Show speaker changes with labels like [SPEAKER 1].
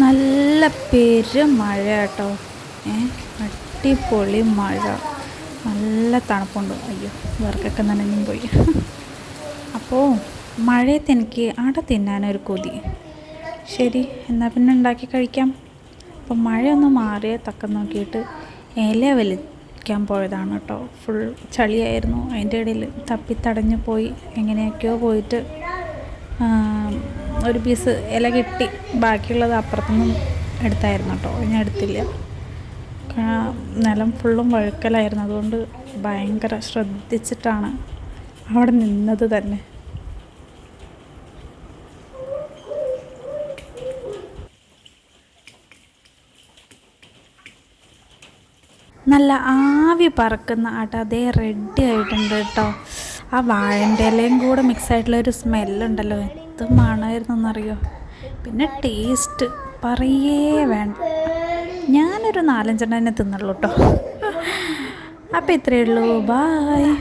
[SPEAKER 1] നല്ല പെരും മഴ കേട്ടോ. അടിപൊളി മഴ, നല്ല തണുപ്പുണ്ട്. അയ്യോ, വിറകൊക്കെ നനഞ്ഞും പോയി. അപ്പോൾ മഴയത്ത് എനിക്ക് അട തിന്നാനൊരു കൊതി. ശരി, എന്നാൽ പിന്നെ ഉണ്ടാക്കി കഴിക്കാം. അപ്പോൾ മഴയൊന്ന് മാറിയ തക്കം നോക്കിയിട്ട് ഇല വലിക്കാൻ പോയതാണ് കേട്ടോ. ഫുൾ ചളിയായിരുന്നു. അതിൻ്റെ ഇടയിൽ തപ്പിത്തടഞ്ഞു പോയി, എങ്ങനെയൊക്കെയോ പോയിട്ട് ഒരു പീസ് ഇല കിട്ടി. ബാക്കിയുള്ളത് അപ്പുറത്തുനിന്നും എടുത്തായിരുന്നു കേട്ടോ, ഞാൻ എടുത്തില്ല. നിലം ഫുള്ളും വഴുക്കലായിരുന്നു. അതുകൊണ്ട് ഭയങ്കര ശ്രദ്ധിച്ചിട്ടാണ് അവിടെ നിന്നത് തന്നെ. നല്ല ആവി പറക്കുന്ന അട അതേ റെഡി ആയിട്ടുണ്ട് കേട്ടോ. ആ വാഴൻ്റെ ഇലയും കൂടെ മിക്സായിട്ടുള്ളൊരു സ്മെല്ലുണ്ടല്ലോ, എന്ത് മണമായിരുന്നു എന്നറിയോ. പിന്നെ ടേസ്റ്റ് പറയേ വേണ്ട. ഞാനൊരു 4-5 എണ്ണേ തിന്നുള്ളൂ കേട്ടോ. അപ്പോൾ ഇത്രയേ ഉള്ളൂ. ബായ്.